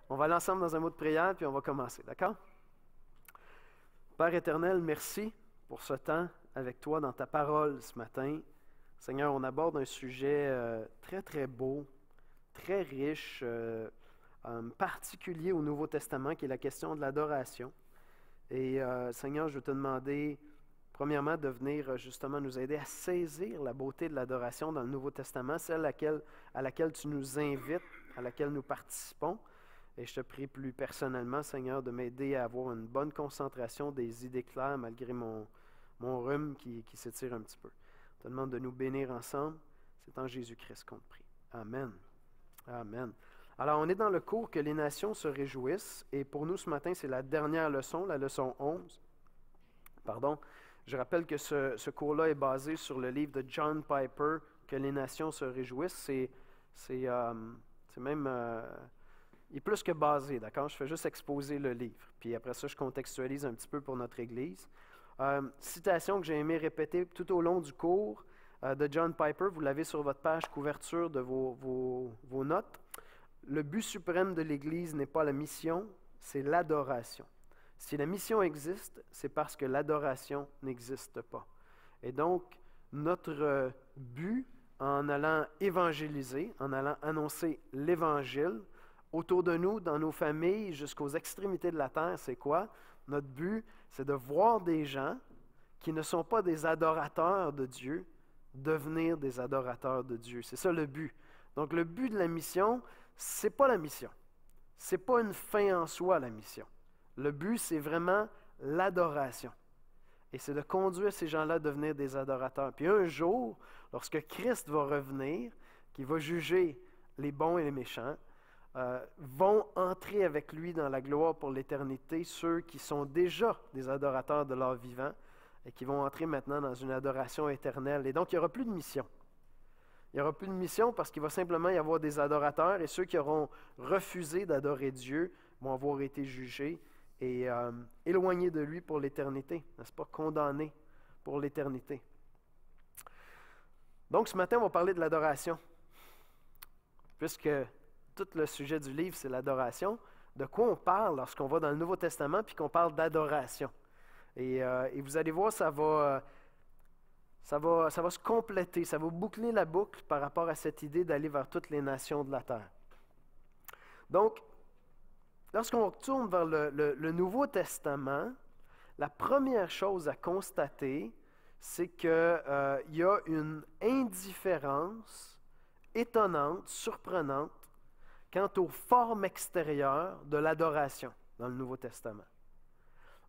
On va aller ensemble dans un mot de prière, puis on va commencer, d'accord? Père éternel, merci pour ce temps avec toi dans ta parole ce matin. Seigneur, on aborde un sujet très, très beau, très riche, particulier au Nouveau Testament, qui est la question de l'adoration. Et Seigneur, je veux te demander, premièrement, de venir justement nous aider à saisir la beauté de l'adoration dans le Nouveau Testament, celle à laquelle tu nous invites, à laquelle nous participons. Et je te prie plus personnellement, Seigneur, de m'aider à avoir une bonne concentration, des idées claires, malgré mon rhume qui s'étire un petit peu. Je te demande de nous bénir ensemble. C'est en Jésus-Christ qu'on te prie. Amen. Amen. Alors, on est dans le cours que les nations se réjouissent. Et pour nous, ce matin, c'est la dernière leçon, la leçon 11. Pardon. Je rappelle que ce cours-là est basé sur le livre de John Piper, que les nations se réjouissent. C'est même... il est plus que basé, d'accord? Je fais juste exposer le livre. Puis après ça, je contextualise un petit peu pour notre Église. Citation que j'ai aimé répéter tout au long du cours de John Piper. Vous l'avez sur votre page couverture de vos notes. Le but suprême de l'Église n'est pas la mission, c'est l'adoration. Si la mission existe, c'est parce que l'adoration n'existe pas. Et donc, notre but en allant évangéliser, en allant annoncer l'Évangile, autour de nous, dans nos familles, jusqu'aux extrémités de la terre, c'est quoi? Notre but, c'est de voir des gens qui ne sont pas des adorateurs de Dieu devenir des adorateurs de Dieu. C'est ça le but. Donc le but de la mission, c'est pas la mission. C'est pas une fin en soi, la mission. Le but, c'est vraiment l'adoration. Et c'est de conduire ces gens-là à devenir des adorateurs. Puis un jour, lorsque Christ va revenir, qui va juger les bons et les méchants, vont entrer avec lui dans la gloire pour l'éternité, ceux qui sont déjà des adorateurs de leur vivant et qui vont entrer maintenant dans une adoration éternelle. Et donc, il n'y aura plus de mission. Il n'y aura plus de mission parce qu'il va simplement y avoir des adorateurs et ceux qui auront refusé d'adorer Dieu vont avoir été jugés et éloignés de lui pour l'éternité, n'est-ce pas? Condamnés pour l'éternité. Donc, ce matin, on va parler de l'adoration. Puisque tout le sujet du livre, c'est l'adoration. De quoi on parle lorsqu'on va dans le Nouveau Testament puis qu'on parle d'adoration? Et vous allez voir, ça va se compléter, ça va boucler la boucle par rapport à cette idée d'aller vers toutes les nations de la terre. Donc, lorsqu'on retourne vers le Nouveau Testament, la première chose à constater, c'est qu'il y a une indifférence étonnante, surprenante, quant aux formes extérieures de l'adoration dans le Nouveau Testament.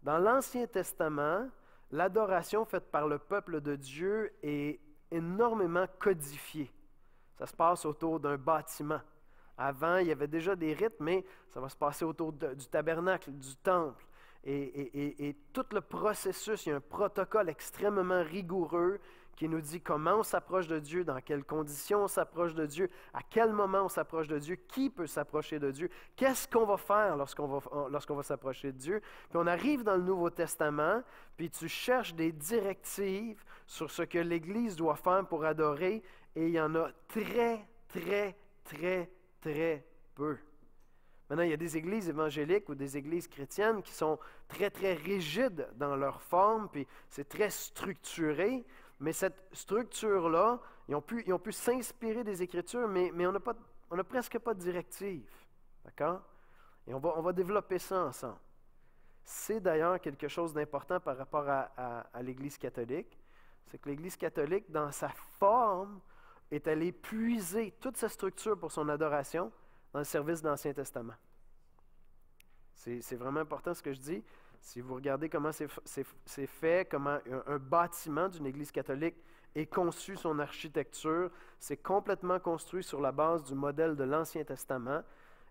Dans l'Ancien Testament, l'adoration faite par le peuple de Dieu est énormément codifiée. Ça se passe autour d'un bâtiment. Avant, il y avait déjà des rites, mais ça va se passer autour du tabernacle, du temple. Et tout le processus, il y a un protocole extrêmement rigoureux qui nous dit comment on s'approche de Dieu, dans quelles conditions on s'approche de Dieu, à quel moment on s'approche de Dieu, qui peut s'approcher de Dieu, qu'est-ce qu'on va faire lorsqu'on va s'approcher de Dieu. Puis on arrive dans le Nouveau Testament, puis tu cherches des directives sur ce que l'Église doit faire pour adorer, et il y en a très, très, très, très peu. Maintenant, il y a des églises évangéliques ou des églises chrétiennes qui sont très, très rigides dans leur forme, puis c'est très structuré. Mais cette structure-là, ils ont pu s'inspirer des Écritures, mais on n'a presque pas de directive. D'accord? Et on va développer ça ensemble. C'est d'ailleurs quelque chose d'important par rapport à l'Église catholique. C'est que l'Église catholique, dans sa forme, est allée puiser toute sa structure pour son adoration dans le service de l'Ancien Testament. C'est vraiment important ce que je dis. Si vous regardez comment c'est fait, comment un bâtiment d'une Église catholique est conçu, son architecture, c'est complètement construit sur la base du modèle de l'Ancien Testament.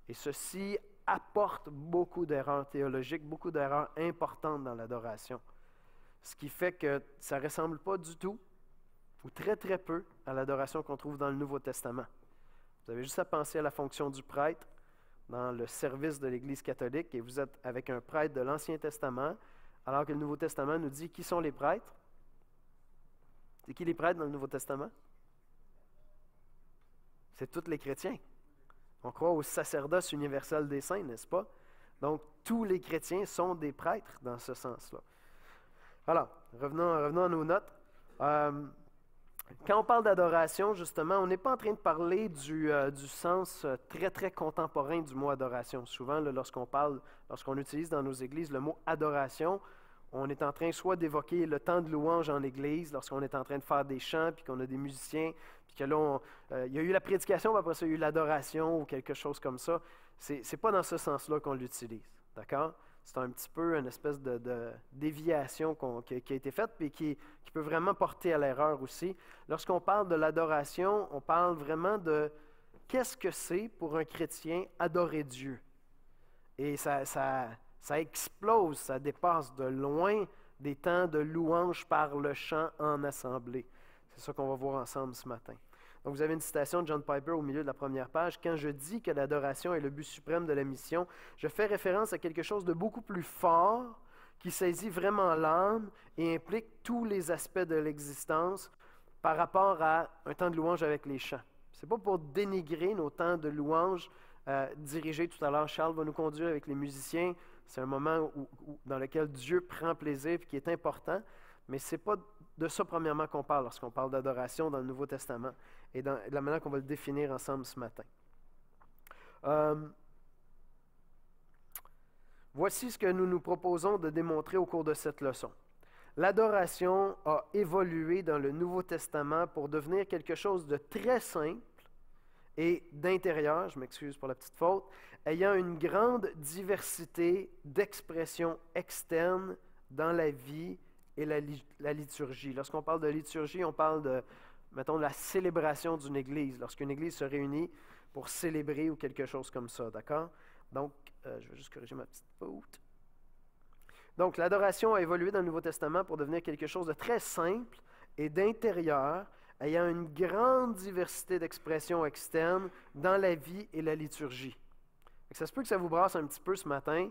Et ceci apporte beaucoup d'erreurs théologiques, beaucoup d'erreurs importantes dans l'adoration. Ce qui fait que ça ne ressemble pas du tout, ou très très peu, à l'adoration qu'on trouve dans le Nouveau Testament. Vous avez juste à penser à la fonction du prêtre dans le service de l'Église catholique, et vous êtes avec un prêtre de l'Ancien Testament, alors que le Nouveau Testament nous dit qui sont les prêtres. C'est qui les prêtres dans le Nouveau Testament? C'est tous les chrétiens. On croit au sacerdoce universel des saints, n'est-ce pas? Donc, tous les chrétiens sont des prêtres dans ce sens-là. Alors, revenons à nos notes. Quand on parle d'adoration, justement, on n'est pas en train de parler du sens très, très contemporain du mot adoration. Souvent, là, lorsqu'on utilise dans nos églises le mot adoration, on est en train soit d'évoquer le temps de louange en église, lorsqu'on est en train de faire des chants, puis qu'on a des musiciens, puis que là, il y a eu la prédication, puis après ça, il y a eu l'adoration ou quelque chose comme ça. C'est pas dans ce sens-là qu'on l'utilise, d'accord? C'est un petit peu une espèce de déviation qui a été faite, puis qui peut vraiment porter à l'erreur aussi. Lorsqu'on parle de l'adoration, on parle vraiment de qu'est-ce que c'est pour un chrétien adorer Dieu. Et ça explose, ça dépasse de loin des temps de louange par le chant en assemblée. C'est ça qu'on va voir ensemble ce matin. Donc, vous avez une citation de John Piper au milieu de la première page. « Quand je dis que l'adoration est le but suprême de la mission, je fais référence à quelque chose de beaucoup plus fort qui saisit vraiment l'âme et implique tous les aspects de l'existence par rapport à un temps de louange avec les chants. » Ce n'est pas pour dénigrer nos temps de louange dirigés tout à l'heure. Charles va nous conduire avec les musiciens. C'est un moment dans lequel Dieu prend plaisir et qui est important, mais ce n'est pas de ça, premièrement, qu'on parle lorsqu'on parle d'adoration dans le Nouveau Testament et de la manière qu'on va le définir ensemble ce matin. Voici ce que nous nous proposons de démontrer au cours de cette leçon. L'adoration a évolué dans le Nouveau Testament pour devenir quelque chose de très simple et d'intérieur, je m'excuse pour la petite faute, ayant une grande diversité d'expressions externes dans la vie et la liturgie. Lorsqu'on parle de liturgie, on parle de, mettons, de la célébration d'une église, lorsqu'une église se réunit pour célébrer ou quelque chose comme ça, d'accord? Donc, je vais juste corriger ma petite faute. Donc, l'adoration a évolué dans le Nouveau Testament pour devenir quelque chose de très simple et d'intérieur, ayant une grande diversité d'expressions externes dans la vie et la liturgie. Ça se peut que ça vous brasse un petit peu ce matin,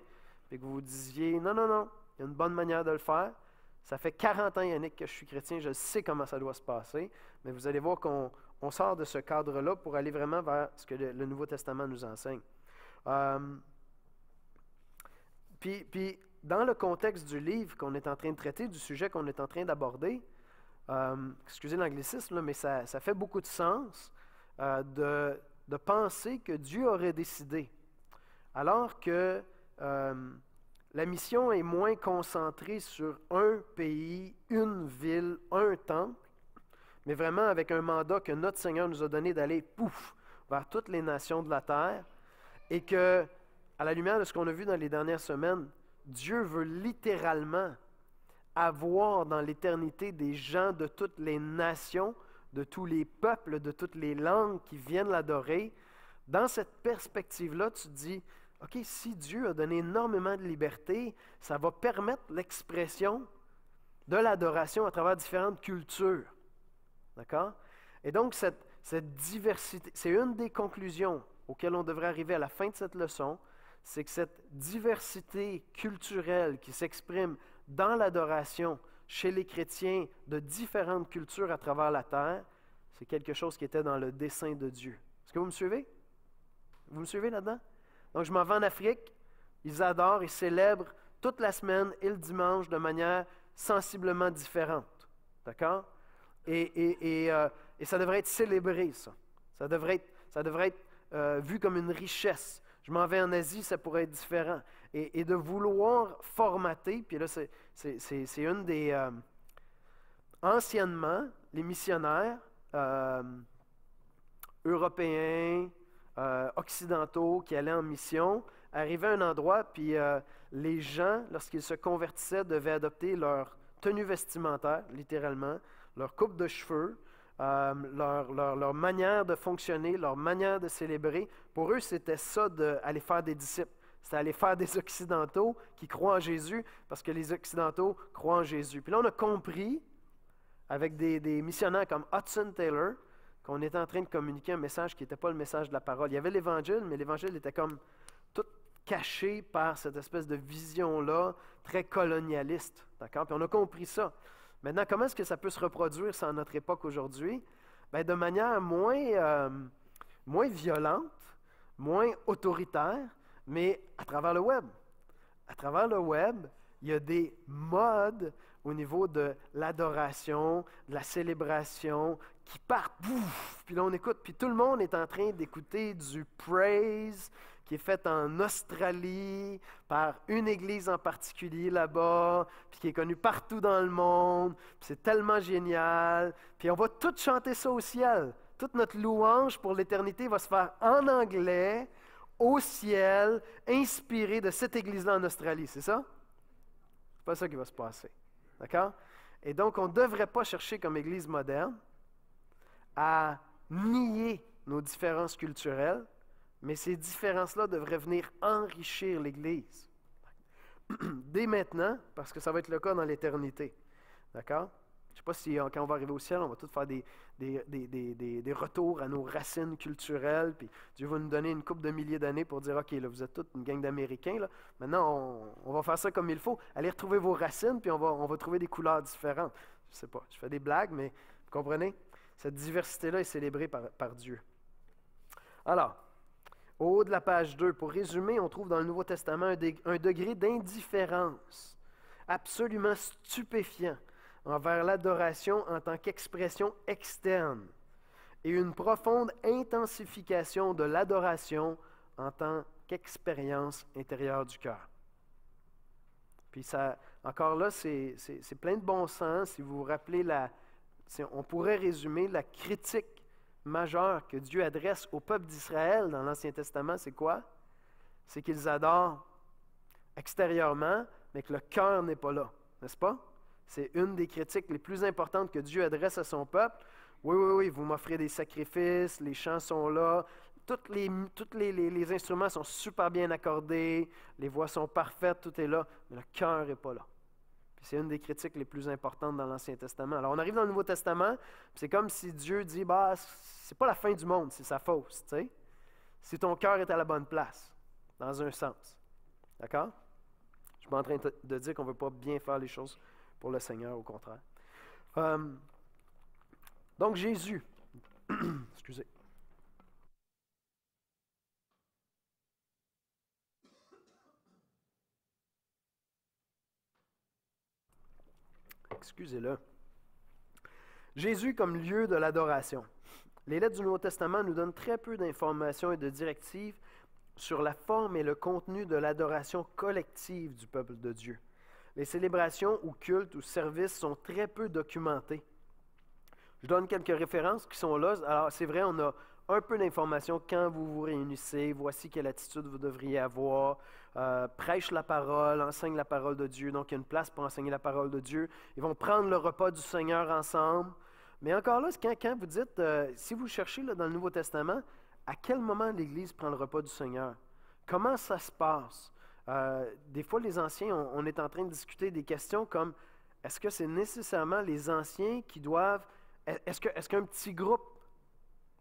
et que vous vous disiez, non, il y a une bonne manière de le faire. Ça fait 40 ans, Yannick, que je suis chrétien, je sais comment ça doit se passer, mais vous allez voir qu'on sort de ce cadre-là pour aller vraiment vers ce que le Nouveau Testament nous enseigne. Puis, dans le contexte du livre qu'on est en train de traiter, du sujet qu'on est en train d'aborder, excusez l'anglicisme, mais ça fait beaucoup de sens de penser que Dieu aurait décidé, alors que la mission est moins concentrée sur un pays, une ville, un temple, mais vraiment avec un mandat que notre Seigneur nous a donné d'aller, vers toutes les nations de la terre, et que, à la lumière de ce qu'on a vu dans les dernières semaines, Dieu veut littéralement avoir dans l'éternité des gens de toutes les nations, de tous les peuples, de toutes les langues qui viennent l'adorer. Dans cette perspective-là, tu te dis, OK, si Dieu a donné énormément de liberté, ça va permettre l'expression de l'adoration à travers différentes cultures. D'accord? Et donc, cette diversité, c'est une des conclusions auxquelles on devrait arriver à la fin de cette leçon, c'est que cette diversité culturelle qui s'exprime dans l'adoration chez les chrétiens de différentes cultures à travers la terre, c'est quelque chose qui était dans le dessein de Dieu. Est-ce que vous me suivez? Vous me suivez là-dedans? Donc, je m'en vais en Afrique, ils adorent, ils célèbrent toute la semaine et le dimanche de manière sensiblement différente. D'accord? Et ça devrait être célébré, ça. Ça devrait être vu comme une richesse. Je m'en vais en Asie, ça pourrait être différent. Et de vouloir formater, puis là, c'est une des... anciennement, les missionnaires européens, occidentaux qui allaient en mission, arrivaient à un endroit, puis les gens, lorsqu'ils se convertissaient, devaient adopter leur tenue vestimentaire, littéralement, leur coupe de cheveux, leur manière de fonctionner, leur manière de célébrer. Pour eux, c'était ça d'aller faire des disciples. C'était aller faire des Occidentaux qui croient en Jésus, parce que les Occidentaux croient en Jésus. Puis là, on a compris, avec des missionnaires comme Hudson Taylor, qu'on était en train de communiquer un message qui n'était pas le message de la parole. Il y avait l'Évangile, mais l'Évangile était comme tout caché par cette espèce de vision-là, très colonialiste. D'accord? Puis on a compris ça. Maintenant, comment est-ce que ça peut se reproduire ça, en notre époque aujourd'hui? Bien, de manière moins violente, moins autoritaire, mais à travers le web. À travers le web, il y a des modes au niveau de l'adoration, de la célébration, qui partent, bouf, puis là on écoute, puis tout le monde est en train d'écouter du praise qui est fait en Australie par une église en particulier là-bas, puis qui est connue partout dans le monde, puis c'est tellement génial, puis on va tout chanter ça au ciel. Toute notre louange pour l'éternité va se faire en anglais, au ciel, inspiré de cette église-là en Australie, c'est ça? C'est pas ça qui va se passer. D'accord? Et donc, on ne devrait pas chercher comme Église moderne à nier nos différences culturelles, mais ces différences-là devraient venir enrichir l'Église. Dès maintenant, parce que ça va être le cas dans l'éternité. D'accord? Je ne sais pas si quand on va arriver au ciel, on va tous faire des retours à nos racines culturelles, puis Dieu va nous donner une couple de milliers d'années pour dire, OK, là, vous êtes toute une gang d'Américains, là. Maintenant, on va faire ça comme il faut. Allez retrouver vos racines, puis on va trouver des couleurs différentes. Je ne sais pas, je fais des blagues, mais vous comprenez? Cette diversité-là est célébrée par Dieu. Alors, au haut de la page 2, pour résumer, on trouve dans le Nouveau Testament un degré d'indifférence absolument stupéfiant envers l'adoration en tant qu'expression externe et une profonde intensification de l'adoration en tant qu'expérience intérieure du cœur. Puis ça, encore là, c'est plein de bon sens. Si vous vous rappelez, on pourrait résumer la critique majeure que Dieu adresse au peuple d'Israël dans l'Ancien Testament, c'est quoi? C'est qu'ils adorent extérieurement, mais que le cœur n'est pas là, n'est-ce pas? C'est une des critiques les plus importantes que Dieu adresse à son peuple. Oui, vous m'offrez des sacrifices, les chants sont là, tous les instruments sont super bien accordés, les voix sont parfaites, tout est là, mais le cœur n'est pas là. Puis c'est une des critiques les plus importantes dans l'Ancien Testament. Alors on arrive dans le Nouveau Testament, c'est comme si Dieu dit, c'est pas la fin du monde, c'est sa fausse, tu sais. Si ton cœur est à la bonne place, dans un sens. D'accord? Je ne suis pas en train de dire qu'on ne veut pas bien faire les choses pour le Seigneur, au contraire. Donc Jésus, excusez. Excusez-le. Jésus comme lieu de l'adoration. Les lettres du Nouveau Testament nous donnent très peu d'informations et de directives sur la forme et le contenu de l'adoration collective du peuple de Dieu. Les célébrations ou cultes ou services sont très peu documentés. Je donne quelques références qui sont là. Alors, c'est vrai, on a un peu d'informations quand vous vous réunissez. Voici quelle attitude vous devriez avoir. Prêche la parole, enseigne la parole de Dieu. Donc, il y a une place pour enseigner la parole de Dieu. Ils vont prendre le repas du Seigneur ensemble. Mais encore là, quand vous dites, si vous cherchez là, dans le Nouveau Testament, à quel moment l'Église prend le repas du Seigneur? Comment ça se passe? Des fois, les anciens, on est en train de discuter des questions comme, est-ce que c'est nécessairement les anciens qui doivent... Est-ce qu'un petit groupe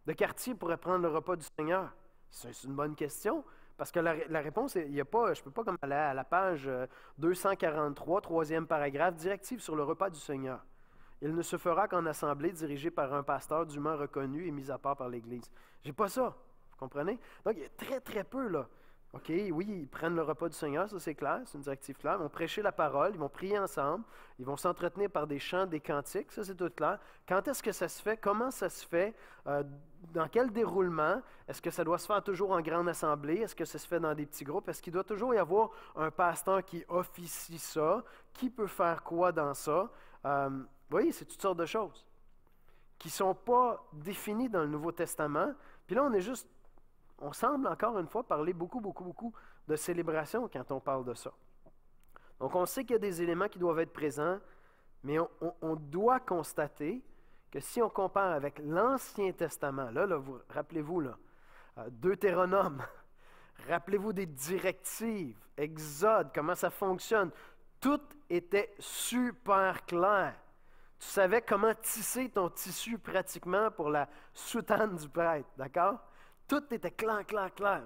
de quartier pourrait prendre le repas du Seigneur? C'est une bonne question, parce que la réponse, il y a pas, je ne peux pas comme aller à la page 243, troisième paragraphe, directive sur le repas du Seigneur. Il ne se fera qu'en assemblée dirigée par un pasteur dûment reconnu et mis à part par l'Église. J'ai pas ça, vous comprenez? Donc, il y a très, très peu, là. OK, oui, ils prennent le repas du Seigneur, ça c'est clair, c'est une directive claire. Ils vont prêcher la parole, ils vont prier ensemble, ils vont s'entretenir par des chants, des cantiques, ça c'est tout clair. Quand est-ce que ça se fait? Comment ça se fait? Dans quel déroulement? Est-ce que ça doit se faire toujours en grande assemblée? Est-ce que ça se fait dans des petits groupes? Est-ce qu'il doit toujours y avoir un pasteur qui officie ça? Qui peut faire quoi dans ça? Vous voyez, c'est toutes sortes de choses qui ne sont pas définies dans le Nouveau Testament. Puis là, on semble encore une fois parler beaucoup de célébration quand on parle de ça. Donc on sait qu'il y a des éléments qui doivent être présents, mais on doit constater que si on compare avec l'Ancien Testament, là rappelez-vous, Deutéronome, rappelez-vous des directives, Exode, comment ça fonctionne, tout était super clair. Tu savais comment tisser ton tissu pratiquement pour la soutane du prêtre, d'accord? Tout était clair,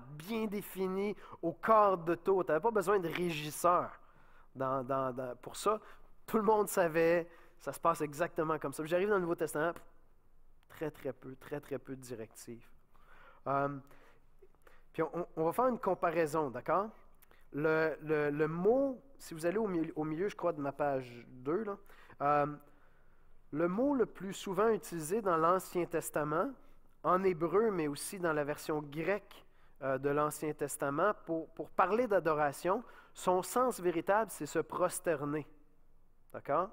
bien défini, au quart de tour. Tu n'avais pas besoin de régisseur pour ça. Tout le monde savait, ça se passe exactement comme ça. J'arrive dans le Nouveau Testament, très peu de directives. Puis on va faire une comparaison, d'accord? Le mot, si vous allez au milieu, je crois, de ma page 2, là, le mot le plus souvent utilisé dans l'Ancien Testament, en hébreu, mais aussi dans la version grecque de l'Ancien Testament, pour parler d'adoration, son sens véritable, c'est se prosterner. D'accord?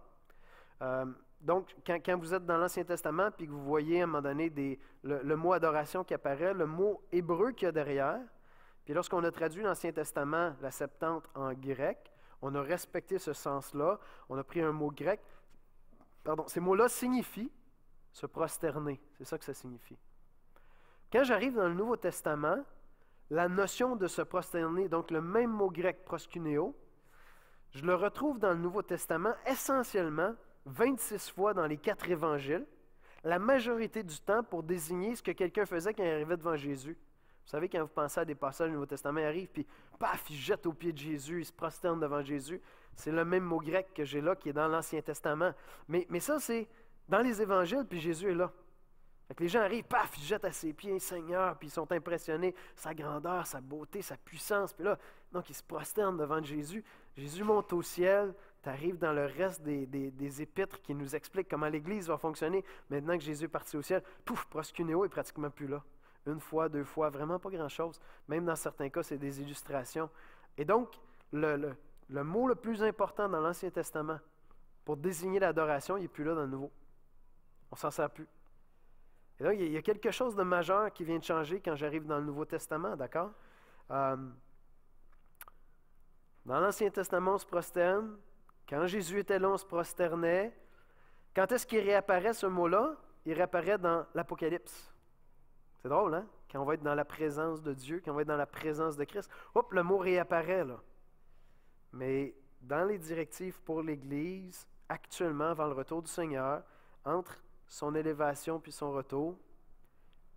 Donc, quand vous êtes dans l'Ancien Testament, puis que vous voyez à un moment donné le mot adoration qui apparaît, le mot hébreu qu'il y a derrière, puis lorsqu'on a traduit l'Ancien Testament, la Septante, en grec, on a respecté ce sens-là, on a pris un mot grec. Pardon, ces mots-là signifient se prosterner, c'est ça que ça signifie. Quand j'arrive dans le Nouveau Testament, la notion de se prosterner, donc le même mot grec proskuneo, je le retrouve dans le Nouveau Testament essentiellement 26 fois dans les 4 évangiles, la majorité du temps pour désigner ce que quelqu'un faisait quand il arrivait devant Jésus. Vous savez, quand vous pensez à des passages du Nouveau Testament, il arrive, puis paf, il jette aux pieds de Jésus, il se prosterne devant Jésus. C'est le même mot grec que j'ai là, qui est dans l'Ancien Testament. Mais ça, c'est dans les évangiles, puis Jésus est là. Fait que les gens arrivent, paf, ils jettent à ses pieds, Seigneur, puis ils sont impressionnés, sa grandeur, sa beauté, sa puissance. Puis là, donc ils se prosternent devant Jésus. Jésus monte au ciel. Tu arrives dans le reste des épîtres qui nous expliquent comment l'Église va fonctionner. Maintenant que Jésus est parti au ciel, pouf, proskuneo est pratiquement plus là. Une fois, 2 fois, vraiment pas grand-chose. Même dans certains cas, c'est des illustrations. Et donc, le mot le plus important dans l'Ancien Testament pour désigner l'adoration, il n'est plus là dans le Nouveau. On s'en sert plus. Et donc, il y a quelque chose de majeur qui vient de changer quand j'arrive dans le Nouveau Testament, d'accord? Dans l'Ancien Testament, on se prosterne. Quand Jésus était là, on se prosternait. Quand est-ce qu'il réapparaît, ce mot-là? Il réapparaît dans l'Apocalypse. C'est drôle, hein? Quand on va être dans la présence de Dieu, quand on va être dans la présence de Christ, hop, le mot réapparaît, là. Mais dans les directives pour l'Église, actuellement, avant le retour du Seigneur, entre son élévation puis son retour,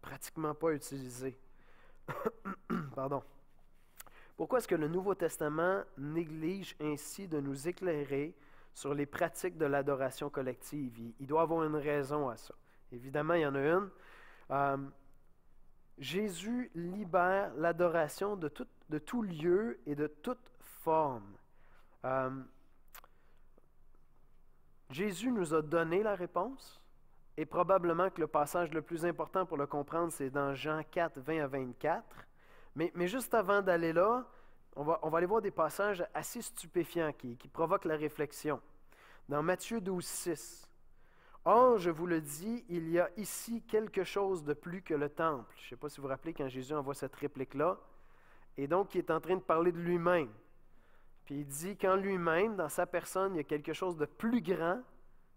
pratiquement pas utilisé. Pardon. Pourquoi est-ce que le Nouveau Testament néglige ainsi de nous éclairer sur les pratiques de l'adoration collective? Il doit avoir une raison à ça. Évidemment, il y en a une. Jésus libère l'adoration de tout lieu et de toute forme. Jésus nous a donné la réponse, et probablement que le passage le plus important pour le comprendre, c'est dans Jean 4, 20 à 24. Mais juste avant d'aller là, on va aller voir des passages assez stupéfiants qui provoquent la réflexion. Dans Matthieu 12, 6. « Or, je vous le dis, il y a ici quelque chose de plus que le temple. » Je ne sais pas si vous vous rappelez quand Jésus envoie cette réplique-là. Et donc, il est en train de parler de lui-même. Puis il dit qu'en lui-même, dans sa personne, il y a quelque chose de plus grand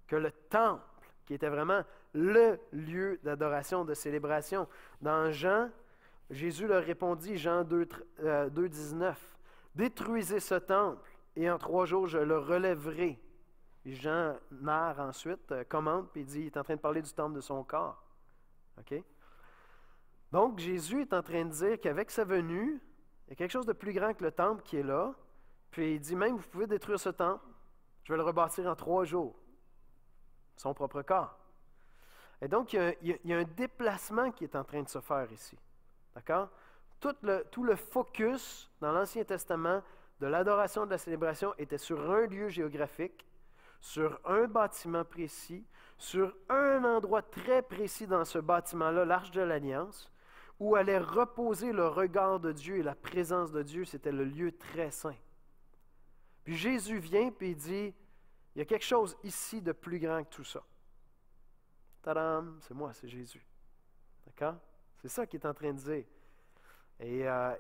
que le temple, qui était vraiment le lieu d'adoration, de célébration. Dans Jean, Jésus leur répondit, Jean 2, 19, « Détruisez ce temple, et en 3 jours, je le relèverai. » Et Jean narre ensuite, commente, puis il dit, il est en train de parler du temple de son corps. OK? Donc, Jésus est en train de dire qu'avec sa venue, il y a quelque chose de plus grand que le temple qui est là, puis il dit même, vous pouvez détruire ce temple, je vais le rebâtir en 3 jours. Son propre corps. Et donc, il y a un déplacement qui est en train de se faire ici. D'accord? Tout le focus dans l'Ancien Testament de l'adoration, de la célébration était sur un lieu géographique, sur un bâtiment précis, sur un endroit très précis dans ce bâtiment-là, l'Arche de l'Alliance, où allait reposer le regard de Dieu et la présence de Dieu. C'était le lieu très saint. Puis Jésus vient et il dit, il y a quelque chose ici de plus grand que tout ça. Tadam, c'est moi, c'est Jésus. D'accord? C'est ça qu'il est en train de dire.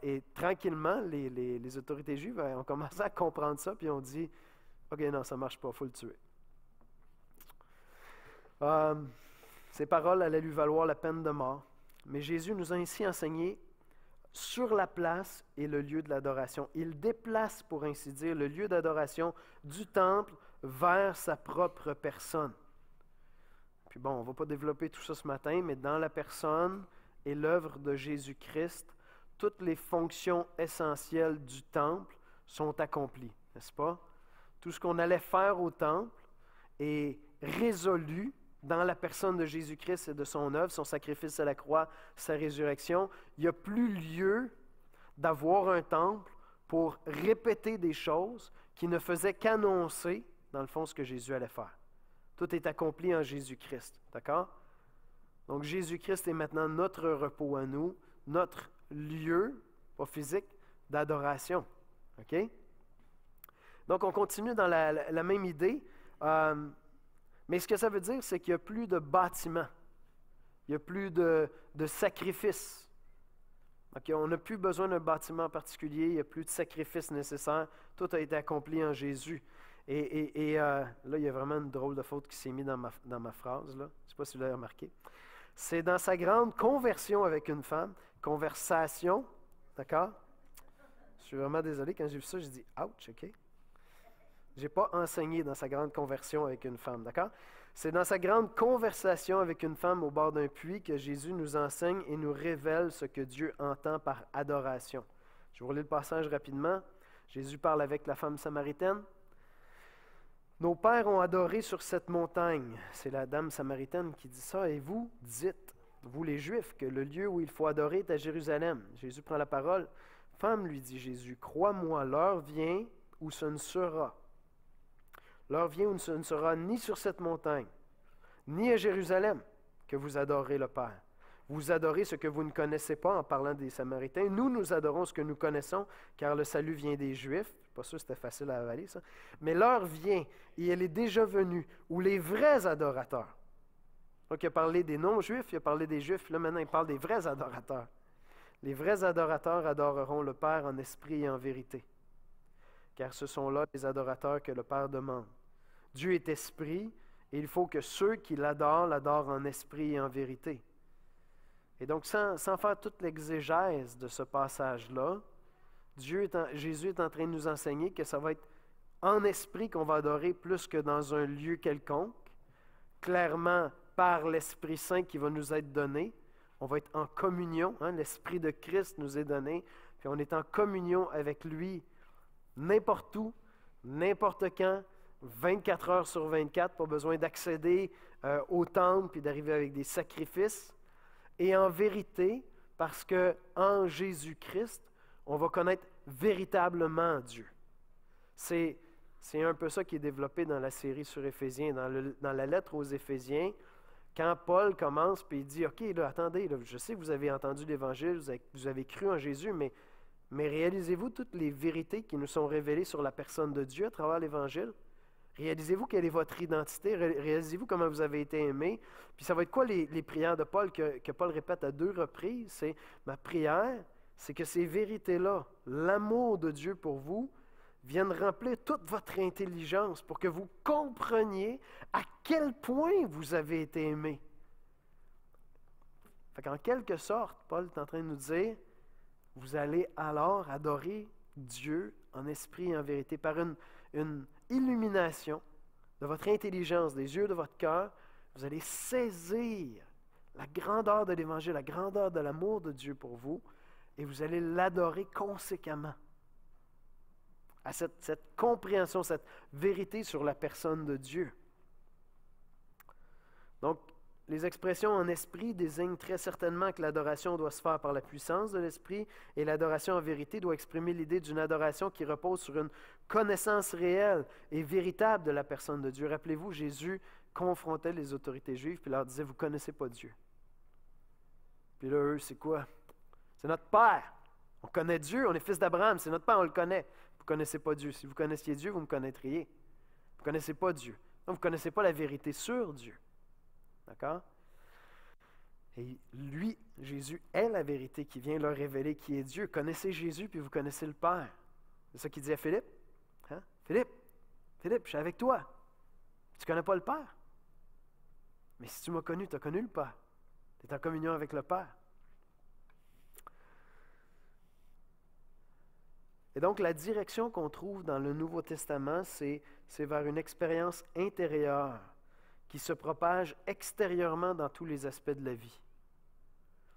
Et tranquillement, les autorités juives ont commencé à comprendre ça, puis ont dit, OK, non, ça ne marche pas, il faut le tuer. Ces paroles allaient lui valoir la peine de mort. Mais Jésus nous a ainsi enseigné sur la place et le lieu de l'adoration. Il déplace, pour ainsi dire, le lieu d'adoration du temple vers sa propre personne. Puis bon, on ne va pas développer tout ça ce matin, mais dans la personne et l'œuvre de Jésus-Christ, toutes les fonctions essentielles du temple sont accomplies, n'est-ce pas? Tout ce qu'on allait faire au temple est résolu dans la personne de Jésus-Christ et de son œuvre, son sacrifice à la croix, sa résurrection. Il n'y a plus lieu d'avoir un temple pour répéter des choses qui ne faisaient qu'annoncer, dans le fond, ce que Jésus allait faire. Tout est accompli en Jésus-Christ. D'accord? Donc, Jésus-Christ est maintenant notre repos à nous, notre lieu, pas physique, d'adoration. OK? Donc, on continue dans la même idée. Mais ce que ça veut dire, c'est qu'il n'y a plus de bâtiment. Il n'y a plus de sacrifice. Okay, on n'a plus besoin d'un bâtiment particulier, il n'y a plus de sacrifice nécessaire. Tout a été accompli en Jésus. Et là, il y a vraiment une drôle de faute qui s'est mise dans ma phrase. Là. Je ne sais pas si vous l'avez remarqué. C'est dans sa grande conversion avec une femme, conversation, d'accord? Je suis vraiment désolé, quand j'ai vu ça, j'ai dit « ouch », OK? Je n'ai pas enseigné dans sa grande conversion avec une femme, d'accord? C'est dans sa grande conversation avec une femme au bord d'un puits que Jésus nous enseigne et nous révèle ce que Dieu entend par adoration. Je vais vous lire le passage rapidement. Jésus parle avec la femme samaritaine. « Nos pères ont adoré sur cette montagne. » C'est la dame samaritaine qui dit ça. « Et vous, dites, vous les Juifs, que le lieu où il faut adorer est à Jérusalem. » Jésus prend la parole. « Femme, lui dit Jésus, crois-moi, l'heure vient où ce ne sera. L'heure vient où ce ne sera ni sur cette montagne, ni à Jérusalem, que vous adorerez le Père. Vous adorez ce que vous ne connaissez pas, en parlant des Samaritains. Nous adorons ce que nous connaissons, car le salut vient des Juifs. Je ne suis pas sûr que c'était facile à avaler, ça. Mais l'heure vient, et elle est déjà venue, où les vrais adorateurs. Donc, il a parlé des non-Juifs, il a parlé des Juifs, là maintenant, il parle des vrais adorateurs. Les vrais adorateurs adoreront le Père en esprit et en vérité, car ce sont là les adorateurs que le Père demande. Dieu est esprit, et il faut que ceux qui l'adorent en esprit et en vérité. Et donc, sans faire toute l'exégèse de ce passage-là, Jésus est en train de nous enseigner que ça va être en esprit qu'on va adorer plus que dans un lieu quelconque, clairement par l'Esprit Saint qui va nous être donné. On va être en communion, l'Esprit de Christ nous est donné, puis on est en communion avec lui n'importe où, n'importe quand, 24 heures sur 24, pas besoin d'accéder au temple puis d'arriver avec des sacrifices. Et en vérité, parce qu'en Jésus-Christ, on va connaître véritablement Dieu. C'est un peu ça qui est développé dans la série sur Éphésiens. Dans la lettre aux Éphésiens, quand Paul commence puis il dit « OK, là, attendez, là, je sais que vous avez entendu l'Évangile, vous avez cru en Jésus, mais réalisez-vous toutes les vérités qui nous sont révélées sur la personne de Dieu à travers l'Évangile? Réalisez-vous quelle est votre identité? Réalisez-vous comment vous avez été aimé? Puis ça va être quoi les prières de Paul que Paul répète à 2 reprises? C'est ma prière, c'est que ces vérités-là, l'amour de Dieu pour vous, viennent remplir toute votre intelligence pour que vous compreniez à quel point vous avez été aimé. Fait qu'en quelque sorte, Paul est en train de nous dire, vous allez alors adorer Dieu en esprit et en vérité par une illumination de votre intelligence, des yeux de votre cœur. Vous allez saisir la grandeur de l'Évangile, la grandeur de l'amour de Dieu pour vous, et vous allez l'adorer conséquemment. À cette compréhension, cette vérité sur la personne de Dieu. Donc, les expressions en esprit désignent très certainement que l'adoration doit se faire par la puissance de l'esprit, et l'adoration en vérité doit exprimer l'idée d'une adoration qui repose sur une connaissance réelle et véritable de la personne de Dieu. Rappelez-vous, Jésus confrontait les autorités juives puis leur disait « Vous ne connaissez pas Dieu. » Puis là, eux, c'est quoi? C'est notre Père. On connaît Dieu, on est fils d'Abraham, c'est notre Père, on le connaît. Vous ne connaissez pas Dieu. Si vous connaissiez Dieu, vous me connaîtriez. Vous ne connaissez pas Dieu. Donc, vous ne connaissez pas la vérité sur Dieu. D'accord? Et lui, Jésus, est la vérité qui vient leur révéler qui est Dieu. Connaissez Jésus, puis vous connaissez le Père. C'est ça qu'il dit à Philippe. Hein? Philippe, je suis avec toi. Tu ne connais pas le Père. Mais si tu m'as connu, tu as connu le Père. Tu es en communion avec le Père. Et donc, la direction qu'on trouve dans le Nouveau Testament, c'est vers une expérience intérieure qui se propage extérieurement dans tous les aspects de la vie.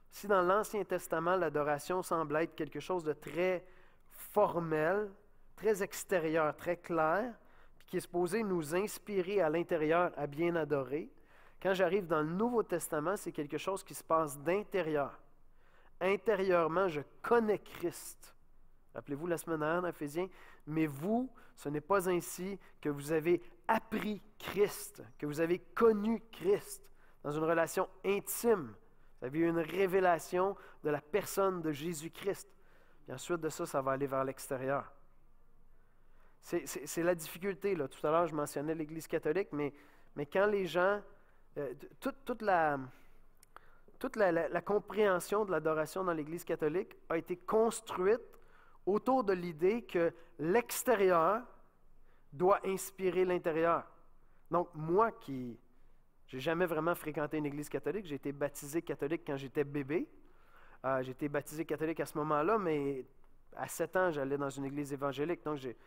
Si dans l'Ancien Testament, l'adoration semble être quelque chose de très formel, très extérieur, très clair, puis qui est supposé nous inspirer à l'intérieur à bien adorer, quand j'arrive dans le Nouveau Testament, c'est quelque chose qui se passe d'intérieur, intérieurement, je connais Christ. Rappelez-vous la semaine dernière dans Éphésiens, mais vous, ce n'est pas ainsi que vous avez appris Christ, que vous avez connu Christ dans une relation intime. Vous avez eu une révélation de la personne de Jésus-Christ. Puis ensuite de ça, ça va aller vers l'extérieur. C'est la difficulté, là. Tout à l'heure, je mentionnais l'Église catholique, mais quand les gens... toute la compréhension de l'adoration dans l'Église catholique a été construite autour de l'idée que l'extérieur doit inspirer l'intérieur. Donc, moi qui n'ai jamais vraiment fréquenté une Église catholique, j'ai été baptisé catholique quand j'étais bébé. J'ai été baptisé catholique à ce moment-là, mais à 7 ans, j'allais dans une église évangélique, donc j'ai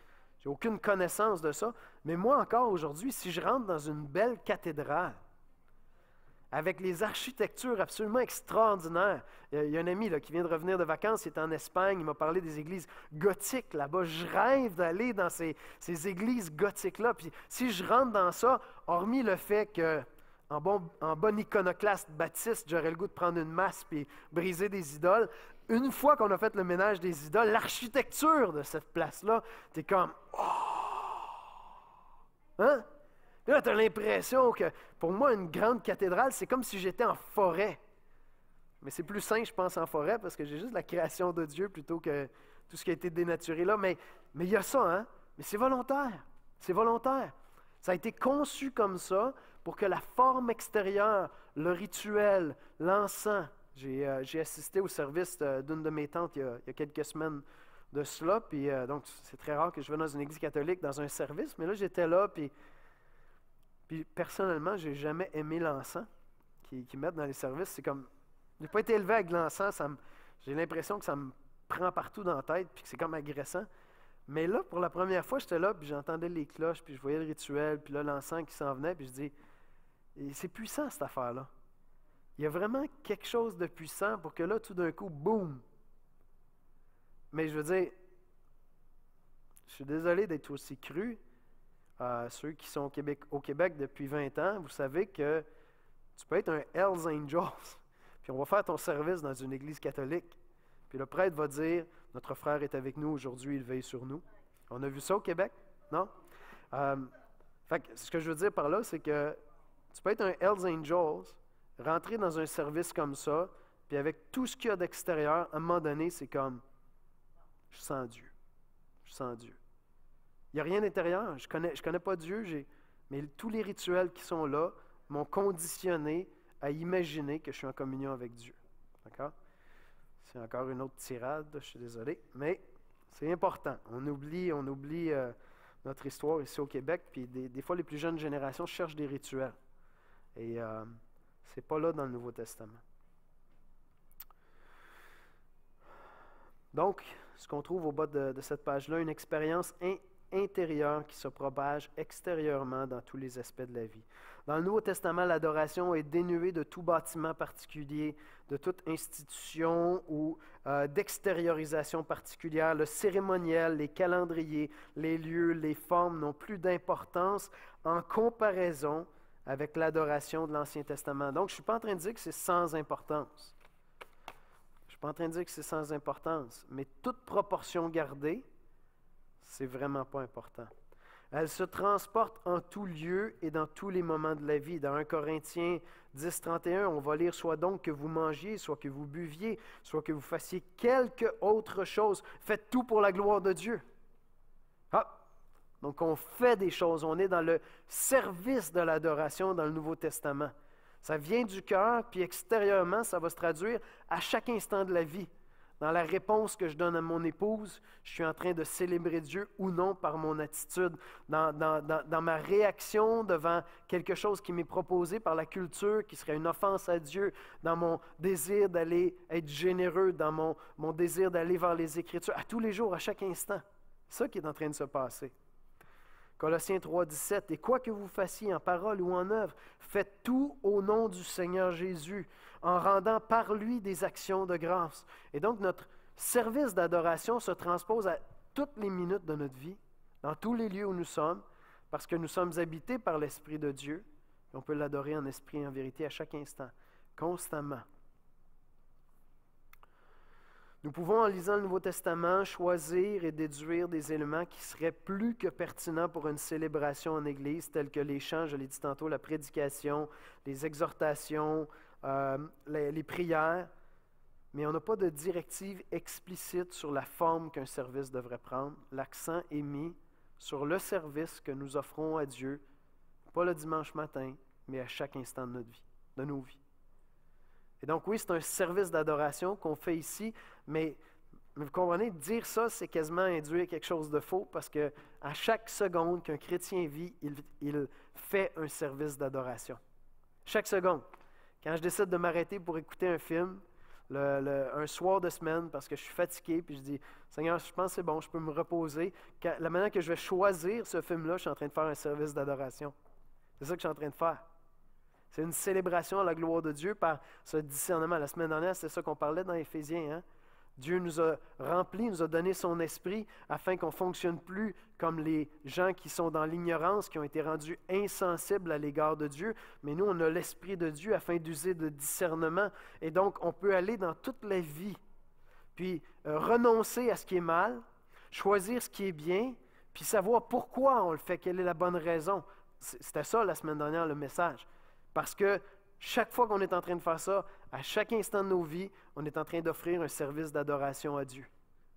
aucune connaissance de ça. Mais moi encore aujourd'hui, si je rentre dans une belle cathédrale, avec les architectures absolument extraordinaires. Il y a un ami là, qui vient de revenir de vacances, il est en Espagne, il m'a parlé des églises gothiques là-bas. Je rêve d'aller dans ces églises gothiques-là. Puis si je rentre dans ça, hormis le fait que, en bon iconoclaste baptiste, j'aurais le goût de prendre une masse et briser des idoles, une fois qu'on a fait le ménage des idoles, l'architecture de cette place-là, t'es comme « Oh! » Hein? Et là, tu as l'impression que, pour moi, une grande cathédrale, c'est comme si j'étais en forêt. Mais c'est plus sain, je pense, en forêt, parce que j'ai juste la création de Dieu plutôt que tout ce qui a été dénaturé là. Mais il y a ça, hein? Mais c'est volontaire. C'est volontaire. Ça a été conçu comme ça pour que la forme extérieure, le rituel, l'encens. J'ai assisté au service d'une de mes tantes il y a quelques semaines de cela. Puis donc, c'est très rare que je vais dans une église catholique, dans un service. Mais là, j'étais là, puis personnellement, je n'ai jamais aimé l'encens qu'ils mettent dans les services. C'est comme, je n'ai pas été élevé avec l'encens. J'ai l'impression que ça me prend partout dans la tête, puis que c'est comme agressant. Mais là, pour la première fois, j'étais là, puis j'entendais les cloches, puis je voyais le rituel, puis là, l'encens qui s'en venait, puis je dis, c'est puissant cette affaire-là. Il y a vraiment quelque chose de puissant pour que là, tout d'un coup, boum! Mais je veux dire, je suis désolé d'être aussi cru. Ceux qui sont au Québec depuis 20 ans, vous savez que tu peux être un Hells Angels, puis on va faire ton service dans une église catholique, puis le prêtre va dire, notre frère est avec nous aujourd'hui, il veille sur nous. On a vu ça au Québec, non? Fait que ce que je veux dire par là, c'est que tu peux être un Hells Angels, rentrer dans un service comme ça, puis avec tout ce qu'il y a d'extérieur, à un moment donné, c'est comme, je sens Dieu, je sens Dieu. Il n'y a rien d'intérieur. Je connais pas Dieu, mais tous les rituels qui sont là m'ont conditionné à imaginer que je suis en communion avec Dieu. D'accord? C'est encore une autre tirade, je suis désolé, mais c'est important. On oublie notre histoire ici au Québec, puis des fois, les plus jeunes générations cherchent des rituels. Et c'est pas là dans le Nouveau Testament. Donc, ce qu'on trouve au bas de cette page-là, une expérience intérieure qui se propage extérieurement dans tous les aspects de la vie. Dans le Nouveau Testament, l'adoration est dénuée de tout bâtiment particulier, de toute institution ou d'extériorisation particulière. Le cérémoniel, les calendriers, les lieux, les formes n'ont plus d'importance en comparaison avec l'adoration de l'Ancien Testament. Donc, je ne suis pas en train de dire que c'est sans importance. Je ne suis pas en train de dire que c'est sans importance, mais toute proportion gardée, c'est vraiment pas important. Elle se transporte en tout lieu et dans tous les moments de la vie. Dans 1 Corinthiens 10, 31, on va lire « Soit donc que vous mangiez, soit que vous buviez, soit que vous fassiez quelque autre chose. Faites tout pour la gloire de Dieu. » Ah! Donc on fait des choses. On est dans le service de l'adoration dans le Nouveau Testament. Ça vient du cœur, puis extérieurement, ça va se traduire à chaque instant de la vie. Dans la réponse que je donne à mon épouse, je suis en train de célébrer Dieu ou non par mon attitude. Dans ma réaction devant quelque chose qui m'est proposé par la culture, qui serait une offense à Dieu, dans mon désir d'aller être généreux, dans mon désir d'aller vers les Écritures, à tous les jours, à chaque instant. C'est ça qui est en train de se passer. Colossiens 3, 17, « Et quoi que vous fassiez en parole ou en œuvre, faites tout au nom du Seigneur Jésus, en rendant par lui des actions de grâce. » Et donc, notre service d'adoration se transpose à toutes les minutes de notre vie, dans tous les lieux où nous sommes, parce que nous sommes habités par l'Esprit de Dieu, et on peut l'adorer en esprit et en vérité à chaque instant, constamment. Nous pouvons, en lisant le Nouveau Testament, choisir et déduire des éléments qui seraient plus que pertinents pour une célébration en Église, tels que les chants, je l'ai dit tantôt, la prédication, les exhortations, les prières, mais on n'a pas de directive explicite sur la forme qu'un service devrait prendre. L'accent est mis sur le service que nous offrons à Dieu, pas le dimanche matin, mais à chaque instant de notre vie, de nos vies. Et donc oui, c'est un service d'adoration qu'on fait ici, mais vous comprenez, dire ça, c'est quasiment induire quelque chose de faux, parce que à chaque seconde qu'un chrétien vit, il fait un service d'adoration. Chaque seconde. Quand je décide de m'arrêter pour écouter un film, un soir de semaine, parce que je suis fatigué, puis je dis, Seigneur, je pense que c'est bon, je peux me reposer. La manière que je vais choisir ce film-là, je suis en train de faire un service d'adoration. C'est ça que je suis en train de faire. C'est une célébration à la gloire de Dieu par ce discernement. La semaine dernière, c'est ça qu'on parlait dans Éphésiens. Hein? Dieu nous a remplis, nous a donné son esprit afin qu'on ne fonctionne plus comme les gens qui sont dans l'ignorance, qui ont été rendus insensibles à l'égard de Dieu. Mais nous, on a l'esprit de Dieu afin d'user de discernement. Et donc, on peut aller dans toute la vie, puis renoncer à ce qui est mal, choisir ce qui est bien, puis savoir pourquoi on le fait, quelle est la bonne raison. C'était ça la semaine dernière, le message. Parce que chaque fois qu'on est en train de faire ça, à chaque instant de nos vies, on est en train d'offrir un service d'adoration à Dieu.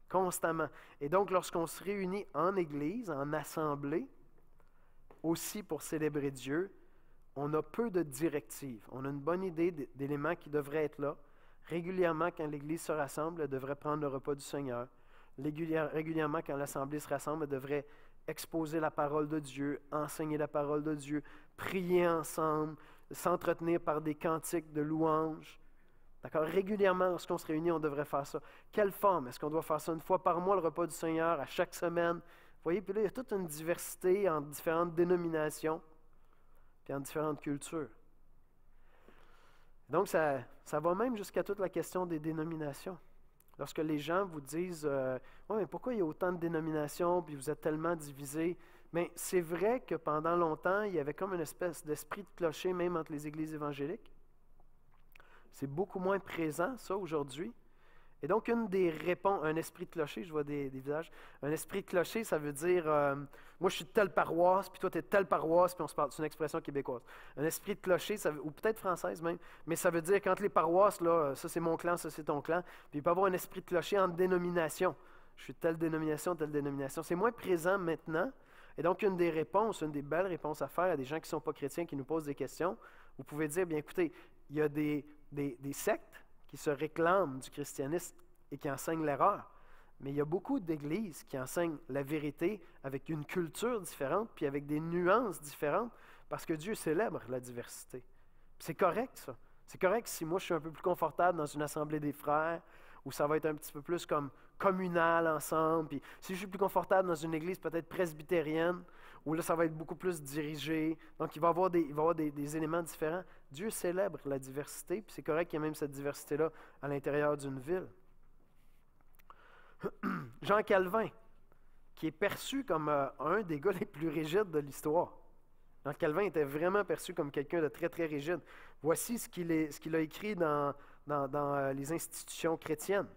Constamment. Et donc, lorsqu'on se réunit en Église, en assemblée, aussi pour célébrer Dieu, on a peu de directives. On a une bonne idée d'éléments qui devraient être là. Régulièrement, quand l'Église se rassemble, elle devrait prendre le repas du Seigneur. Régulièrement, quand l'Assemblée se rassemble, elle devrait exposer la parole de Dieu, enseigner la parole de Dieu, prier ensemble, s'entretenir par des cantiques de louanges. D'accord? Régulièrement, lorsqu'on se réunit, on devrait faire ça. Quelle forme? Est-ce qu'on doit faire ça une fois par mois, le repas du Seigneur, à chaque semaine? Vous voyez, puis là, il y a toute une diversité en différentes dénominations, puis en différentes cultures. Donc, ça va même jusqu'à toute la question des dénominations. Lorsque les gens vous disent « Ouais, mais pourquoi il y a autant de dénominations, puis vous êtes tellement divisés? » Mais c'est vrai que pendant longtemps, il y avait comme une espèce d'esprit de clocher, même entre les églises évangéliques. C'est beaucoup moins présent, ça, aujourd'hui. Et donc, une des réponses, un esprit de clocher, je vois des visages, un esprit de clocher, ça veut dire, moi je suis de telle paroisse, puis toi tu es de telle paroisse, puis on se parle, c'est une expression québécoise. Un esprit de clocher, ou peut-être française même, mais ça veut dire quand les paroisses, là, ça c'est mon clan, ça c'est ton clan, puis il peut y avoir un esprit de clocher en dénomination. Je suis de telle dénomination, telle dénomination. C'est moins présent maintenant. Et donc, une des réponses, une des belles réponses à faire à des gens qui ne sont pas chrétiens, qui nous posent des questions, vous pouvez dire, bien écoutez, il y a des sectes qui se réclament du christianisme et qui enseignent l'erreur. Mais il y a beaucoup d'églises qui enseignent la vérité avec une culture différente, puis avec des nuances différentes, parce que Dieu célèbre la diversité. Puis c'est correct, ça. C'est correct si moi je suis un peu plus confortable dans une assemblée des frères, où ça va être un petit peu plus comme communal ensemble. Puis si je suis plus confortable dans une église peut-être presbytérienne, où là ça va être beaucoup plus dirigé. Donc il va y avoir des éléments différents. Dieu célèbre la diversité, puis c'est correct qu'il y ait même cette diversité-là à l'intérieur d'une ville. Jean Calvin, qui est perçu comme un des gars les plus rigides de l'histoire. Jean Calvin était vraiment perçu comme quelqu'un de très, très rigide. Voici ce qu'il a écrit dans les institutions chrétiennes.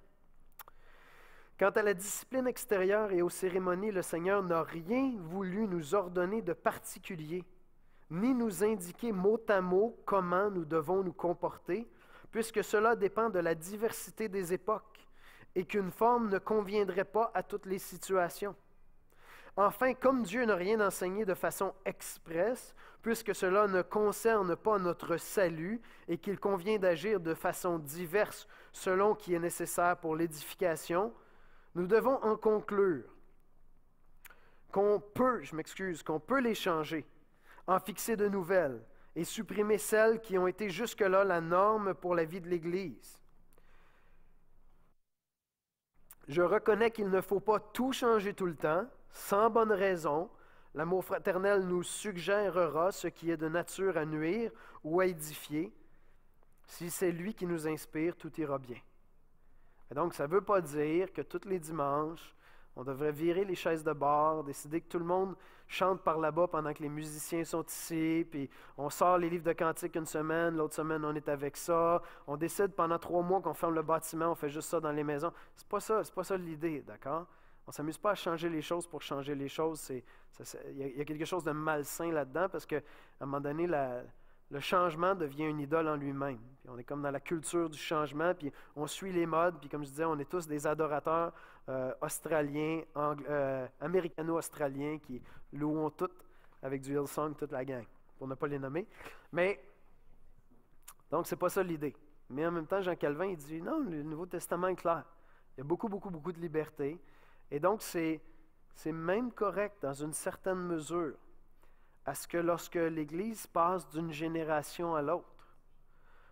Quant à la discipline extérieure et aux cérémonies, le Seigneur n'a rien voulu nous ordonner de particulier, ni nous indiquer mot à mot comment nous devons nous comporter, puisque cela dépend de la diversité des époques et qu'une forme ne conviendrait pas à toutes les situations. Enfin, comme Dieu n'a rien enseigné de façon expresse, puisque cela ne concerne pas notre salut et qu'il convient d'agir de façon diverse selon qui est nécessaire pour l'édification, nous devons en conclure qu'on peut les changer, en fixer de nouvelles et supprimer celles qui ont été jusque-là la norme pour la vie de l'Église. Je reconnais qu'il ne faut pas tout changer tout le temps, sans bonne raison. L'amour fraternel nous suggérera ce qui est de nature à nuire ou à édifier. Si c'est lui qui nous inspire, tout ira bien. Et donc, ça ne veut pas dire que tous les dimanches, On devrait virer les chaises de bord, décider que tout le monde chante par là-bas pendant que les musiciens sont ici, puis on sort les livres de cantiques une semaine, l'autre semaine on est avec ça. On décide pendant 3 mois qu'on ferme le bâtiment, on fait juste ça dans les maisons. C'est pas ça l'idée, d'accord? On ne s'amuse pas à changer les choses pour changer les choses. Il y a quelque chose de malsain là-dedans parce qu'à un moment donné, le changement devient une idole en lui-même. Puis on est comme dans la culture du changement, puis on suit les modes, puis comme je disais, on est tous des adorateurs australiens, américano-australiens qui louent tout avec du Hillsong, toute la gang, pour ne pas les nommer. Mais, donc, c'est pas ça l'idée. Mais en même temps, Jean Calvin, il dit, non, le Nouveau Testament est clair. Il y a beaucoup de liberté. Et donc, c'est même correct, dans une certaine mesure, à ce que lorsque l'Église passe d'une génération à l'autre,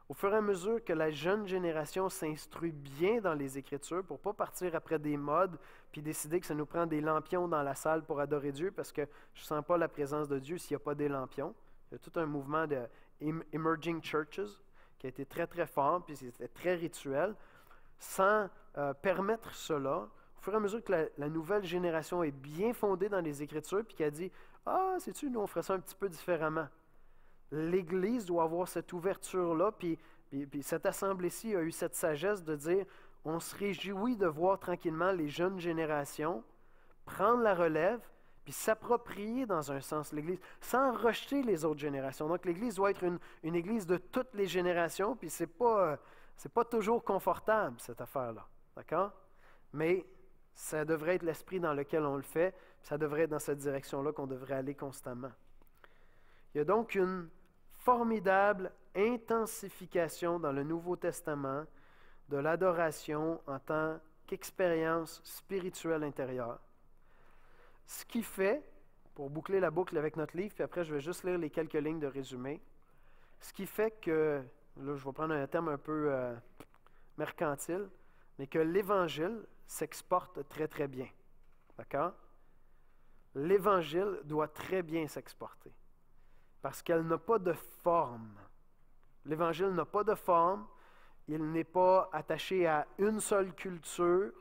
au fur et à mesure que la jeune génération s'instruit bien dans les Écritures, pour ne pas partir après des modes, puis décider que ça nous prend des lampions dans la salle pour adorer Dieu, parce que je ne sens pas la présence de Dieu s'il n'y a pas des lampions. Il y a tout un mouvement de Emerging Churches qui a été très fort, puis c'était très rituel. Sans permettre cela, au fur et à mesure que la nouvelle génération est bien fondée dans les Écritures, puis qu'elle dit « Ah, sais-tu, nous on ferait ça un petit peu différemment ». L'Église doit avoir cette ouverture-là, puis cette assemblée-ci a eu cette sagesse de dire on se réjouit de voir tranquillement les jeunes générations prendre la relève, puis s'approprier dans un sens l'Église, sans rejeter les autres générations. Donc l'Église doit être une Église de toutes les générations, puis c'est pas toujours confortable, cette affaire-là. D'accord? Mais ça devrait être l'esprit dans lequel on le fait, puis ça devrait être dans cette direction-là qu'on devrait aller constamment. Il y a donc une formidable intensification dans le Nouveau Testament de l'adoration en tant qu'expérience spirituelle intérieure. Ce qui fait, pour boucler la boucle avec notre livre, puis après je vais juste lire les quelques lignes de résumé, ce qui fait que, là je vais prendre un terme un peu mercantile, mais que l'Évangile s'exporte très bien. D'accord? L'Évangile doit très bien s'exporter. Parce qu'elle n'a pas de forme. L'Évangile n'a pas de forme. Il n'est pas attaché à une seule culture.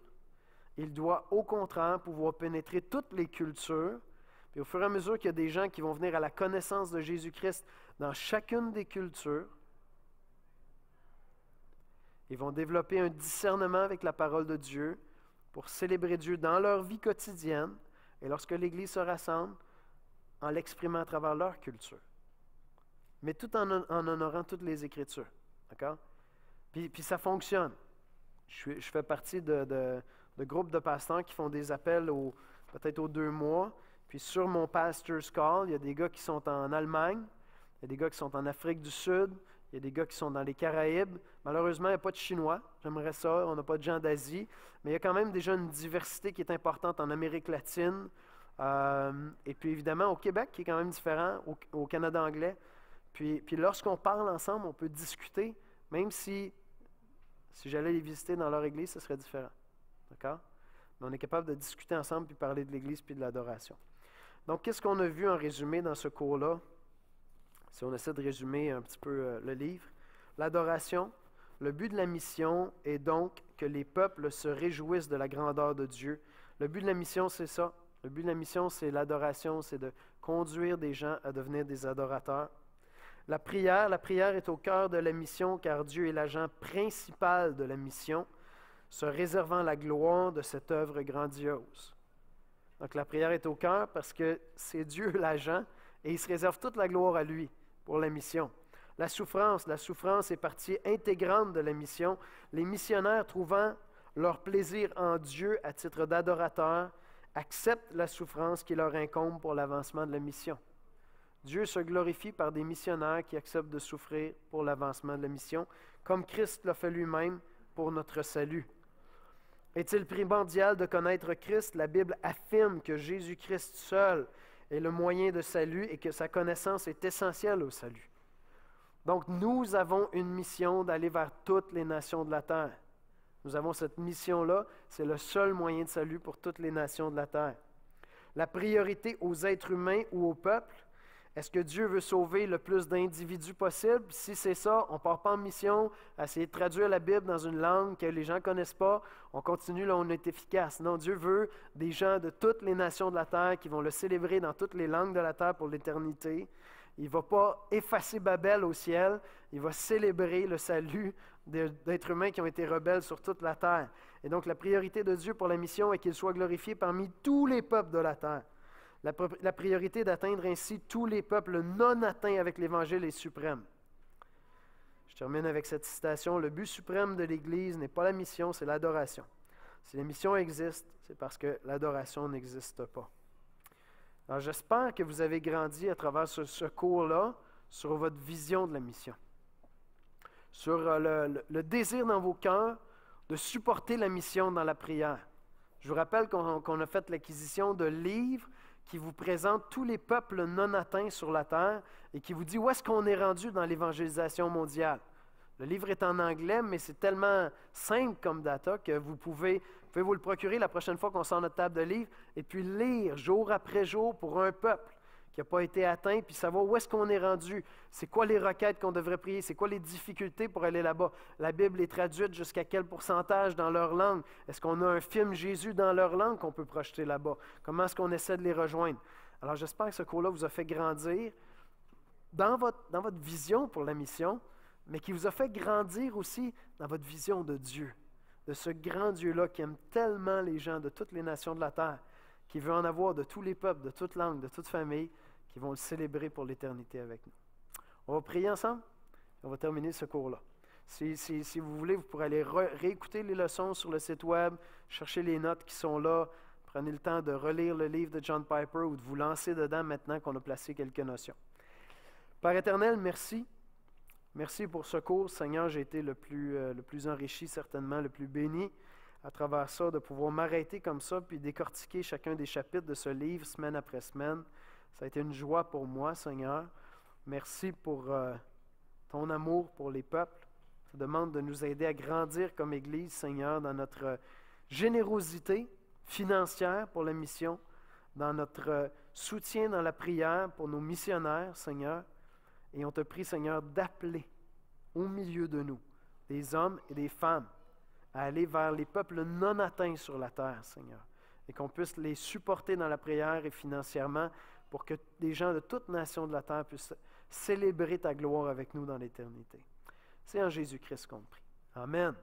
Il doit au contraire pouvoir pénétrer toutes les cultures. Puis au fur et à mesure qu'il y a des gens qui vont venir à la connaissance de Jésus-Christ dans chacune des cultures, ils vont développer un discernement avec la parole de Dieu pour célébrer Dieu dans leur vie quotidienne. Et lorsque l'Église se rassemble, en l'exprimant à travers leur culture. Mais tout en honorant toutes les Écritures. D'accord? Puis ça fonctionne. Je fais partie de groupes de pasteurs qui font des appels peut-être aux 2 mois. Puis sur mon pastor's call, il y a des gars qui sont en Allemagne, il y a des gars qui sont en Afrique du Sud, il y a des gars qui sont dans les Caraïbes. Malheureusement, il n'y a pas de Chinois. J'aimerais ça. On n'a pas de gens d'Asie. Mais il y a quand même déjà une diversité qui est importante en Amérique latine. Et puis évidemment au Québec, qui est quand même différent, au Canada anglais. Puis lorsqu'on parle ensemble, on peut discuter, même si j'allais les visiter dans leur église, ce serait différent. D'accord? Mais on est capable de discuter ensemble, puis parler de l'église, puis de l'adoration. Donc, qu'est-ce qu'on a vu en résumé dans ce cours-là? Si on essaie de résumer un petit peu le livre. L'adoration, le but de la mission est donc que les peuples se réjouissent de la grandeur de Dieu. Le but de la mission, c'est ça. Le but de la mission, c'est l'adoration, c'est de conduire des gens à devenir des adorateurs. La prière est au cœur de la mission car Dieu est l'agent principal de la mission, se réservant la gloire de cette œuvre grandiose. Donc la prière est au cœur parce que c'est Dieu l'agent et il se réserve toute la gloire à lui pour la mission. La souffrance est partie intégrante de la mission. Les missionnaires trouvant leur plaisir en Dieu à titre d'adorateurs acceptent la souffrance qui leur incombe pour l'avancement de la mission. Dieu se glorifie par des missionnaires qui acceptent de souffrir pour l'avancement de la mission, comme Christ l'a fait lui-même pour notre salut. Est-il primordial de connaître Christ? La Bible affirme que Jésus-Christ seul est le moyen de salut et que sa connaissance est essentielle au salut. Donc, nous avons une mission d'aller vers toutes les nations de la terre. Nous avons cette mission-là, c'est le seul moyen de salut pour toutes les nations de la terre. La priorité aux êtres humains ou au peuple, Est-ce que Dieu veut sauver le plus d'individus possible? Si c'est ça, on ne part pas en mission à essayer de traduire la Bible dans une langue que les gens ne connaissent pas. On continue là, on est efficace. Non, Dieu veut des gens de toutes les nations de la terre qui vont le célébrer dans toutes les langues de la terre pour l'éternité. Il ne va pas effacer Babel au ciel. Il va célébrer le salut d'êtres humains qui ont été rebelles sur toute la terre. Et donc, la priorité de Dieu pour la mission est qu'il soit glorifié parmi tous les peuples de la terre. La priorité d'atteindre ainsi tous les peuples non atteints avec l'Évangile est suprême. Je termine avec cette citation. Le but suprême de l'Église n'est pas la mission, c'est l'adoration. Si la mission existe, c'est parce que l'adoration n'existe pas. Alors j'espère que vous avez grandi à travers ce cours-là sur votre vision de la mission. Sur le désir dans vos cœurs de supporter la mission dans la prière. Je vous rappelle qu'on a fait l'acquisition de livres qui vous présente tous les peuples non atteints sur la terre et qui vous dit où est-ce qu'on est rendu dans l'évangélisation mondiale. Le livre est en anglais, mais c'est tellement simple comme data que vous pouvez vous le procurer la prochaine fois qu'on sort notre table de livres et puis lire jour après jour pour un peuple qui n'a pas été atteint, puis savoir où est-ce qu'on est rendu, c'est quoi les requêtes qu'on devrait prier, c'est quoi les difficultés pour aller là-bas. La Bible est traduite jusqu'à quel pourcentage dans leur langue? Est-ce qu'on a un film Jésus dans leur langue qu'on peut projeter là-bas? Comment est-ce qu'on essaie de les rejoindre? Alors j'espère que ce cours-là vous a fait grandir dans votre vision pour la mission, mais qui vous a fait grandir aussi dans votre vision de Dieu, de ce grand Dieu-là qui aime tellement les gens de toutes les nations de la terre, qui veut en avoir de tous les peuples, de toute langue, de toute famille, qui vont le célébrer pour l'éternité avec nous. On va prier ensemble, on va terminer ce cours-là. Si vous voulez, vous pourrez aller réécouter les leçons sur le site web, chercher les notes qui sont là, prenez le temps de relire le livre de John Piper ou de vous lancer dedans maintenant qu'on a placé quelques notions. Père éternel, merci. Merci pour ce cours. Seigneur, j'ai été le plus enrichi, certainement, le plus béni à travers ça, de pouvoir m'arrêter comme ça, puis décortiquer chacun des chapitres de ce livre, semaine après semaine. Ça a été une joie pour moi, Seigneur. Merci pour ton amour pour les peuples. Je te demande de nous aider à grandir comme Église, Seigneur, dans notre générosité financière pour la mission, dans notre soutien dans la prière pour nos missionnaires, Seigneur. Et on te prie, Seigneur, d'appeler au milieu de nous des hommes et des femmes à aller vers les peuples non atteints sur la terre, Seigneur, et qu'on puisse les supporter dans la prière et financièrement pour que des gens de toutes nations de la terre puissent célébrer ta gloire avec nous dans l'éternité. C'est en Jésus-Christ qu'on prie. Amen.